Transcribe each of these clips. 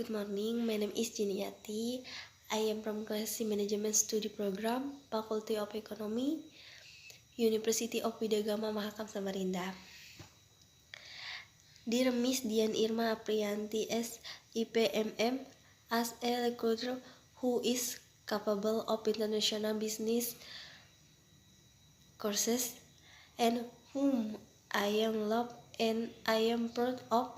Good morning, my name is Jiniati. I am from Classy Management Study Program, Faculty of Economy, University of Widagama Mahakam Samarinda. Dear Miss Dian Irma Aprianti S. IPMM, as a recruiter who is capable of international business courses and whom I am love and I am proud of,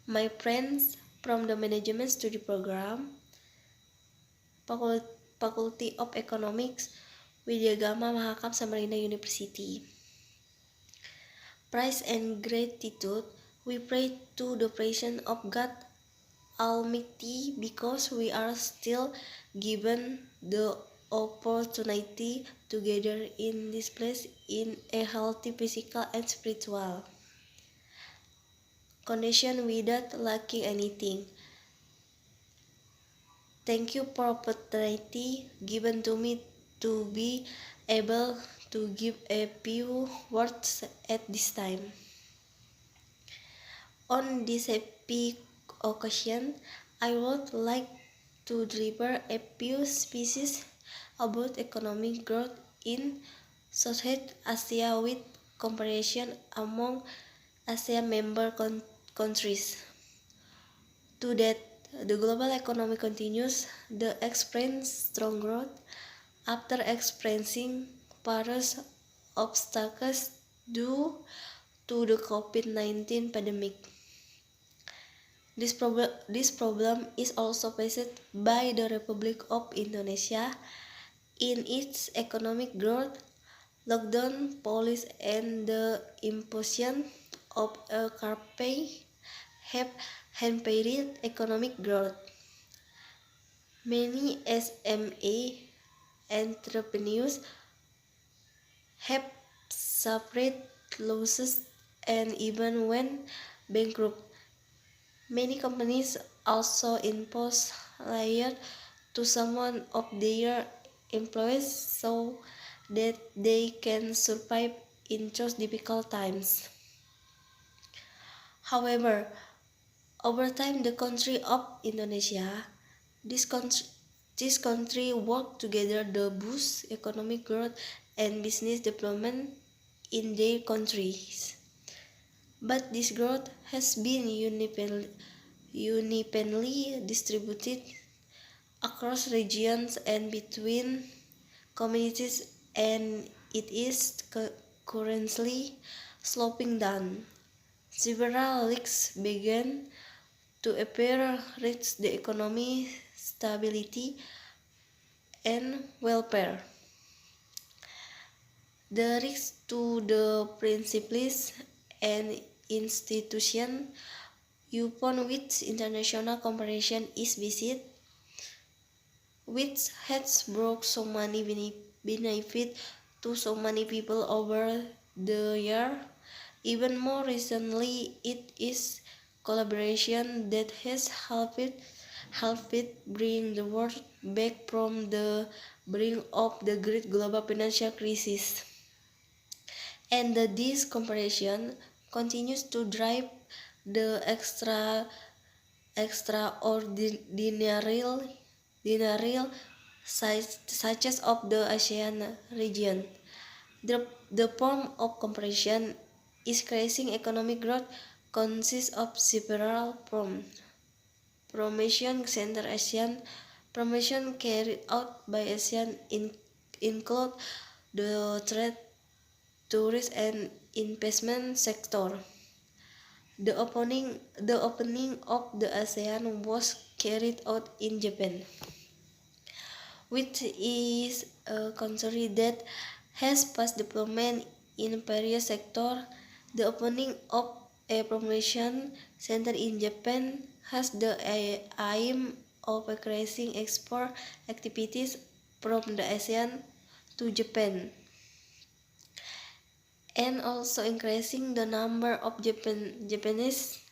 my friends from the Management Study Program, Faculty of Economics, Widyagama Mahakam Samarinda University. Praise and gratitude we pray to the presence of God Almighty because we are still given the opportunity to gather in this place in a healthy physical and spiritual condition without lacking anything. Thank you for opportunity given to me to be able to give a few words at this time. On this happy occasion, I would like to deliver a few speeches about economic growth in Southeast Asia with comparison among ASEAN member countries. To that, the global economy continues to experience strong growth after experiencing various obstacles due to the COVID-19 pandemic. This problem is also faced by the Republic of Indonesia in its economic growth, lockdown policy, and the imposition of a carpe have hampered economic growth. Many SME entrepreneurs have suffered losses and even went bankrupt. Many companies also impose layoffs to some of their employees so that they can survive in those difficult times. However, over time, the country of Indonesia, this country work together to boost economic growth and business development in their countries. But this growth has been unevenly distributed across regions and between communities, and it is currently sloping down. Several risks began to appear reach the economy stability and welfare. The risk to the principles and institutions upon which international cooperation is based, which has brought so many benefit to so many people over the year. Even more recently, it is collaboration that has helped bring the world back from the brink of the great global financial crisis. And this comparison continues to drive the extraordinary success of the ASEAN region. The form of comparison is increasing economic growth consists of several forms. Promotion Center ASEAN promotion carried out by ASEAN include the trade, tourist, and investment sector. The opening of the ASEAN was carried out in Japan, which is a country that has past development in various sectors. The opening of a promotion center in Japan has the aim of increasing export activities from the ASEAN to Japan, and also increasing the number of Japanese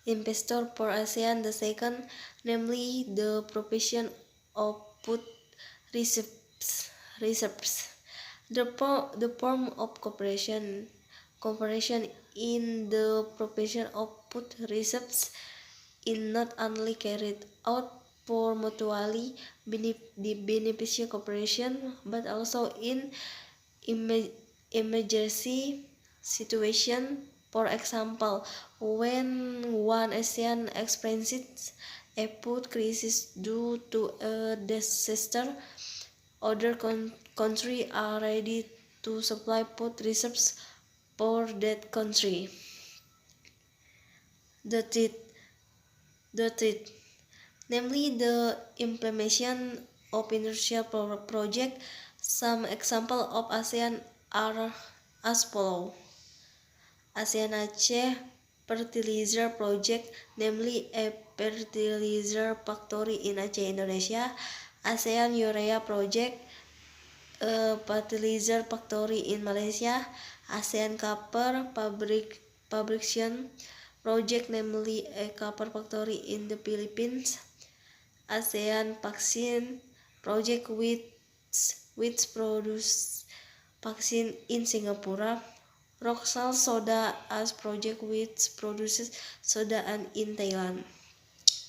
investors for ASEAN. The second, namely the provision of food reserves. The form of cooperation in the provision of food reserves in not only carried out for mutually beneficial cooperation, but also in emergency situation. For example, when one ASEAN experiences a food crisis due to a disaster, other countries are ready to supply food reserves for that country. The third, the third, namely the implementation of industrial project. Some examples of ASEAN are as follows. ASEAN Aceh Fertilizer Project, namely a fertilizer factory in Aceh, Indonesia. ASEAN Urea Project, a fertilizer factory in Malaysia. ASEAN Copper Fabrication Project, namely a copper factory in the Philippines. ASEAN Vaccine Project, which produce vaccine in Singapore. Roxal Soda as project which produces soda in Thailand.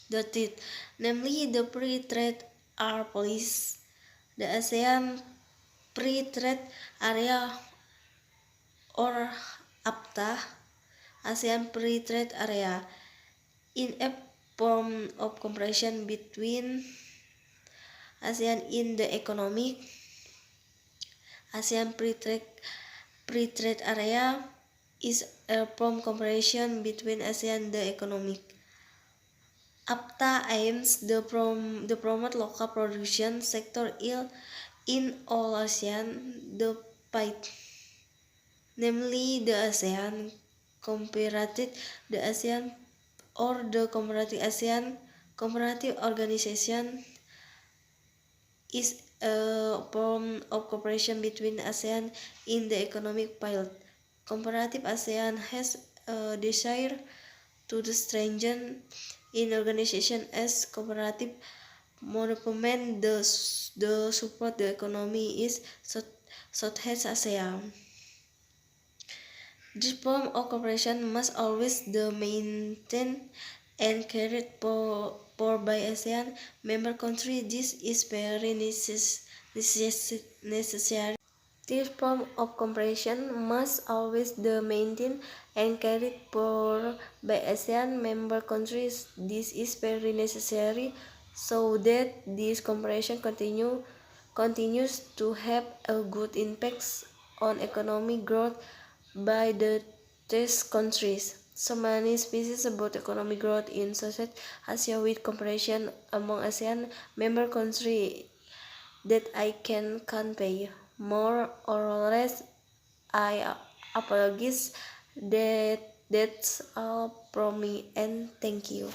The third, namely the Free Trade Area Policy, the ASEAN Free Trade Area or APTA, ASEAN Free Trade Area, in a form of cooperation between ASEAN in the economic. ASEAN Free Trade Area is a form of cooperation between ASEAN and the economic. APTA aims to promote local production sector in all ASEAN, the fight, namely the ASEAN Cooperative, the ASEAN or the Cooperative ASEAN Cooperative Organization is a form of cooperation between ASEAN in the economic field. Cooperative ASEAN has a desire to strengthen in organization as cooperative movement the support the economy is Southeast Asia. This form of cooperation must always be maintained and carried for by ASEAN member countries. This is very necessary. This form of cooperation must always be maintained and carried for by ASEAN member countries. This is very necessary so that this cooperation continues to have a good impact on economic growth by these countries. So many species about economic growth in Southeast Asia with cooperation among ASEAN member countries that I can convey. More or less, I apologize. That's all from me and thank you.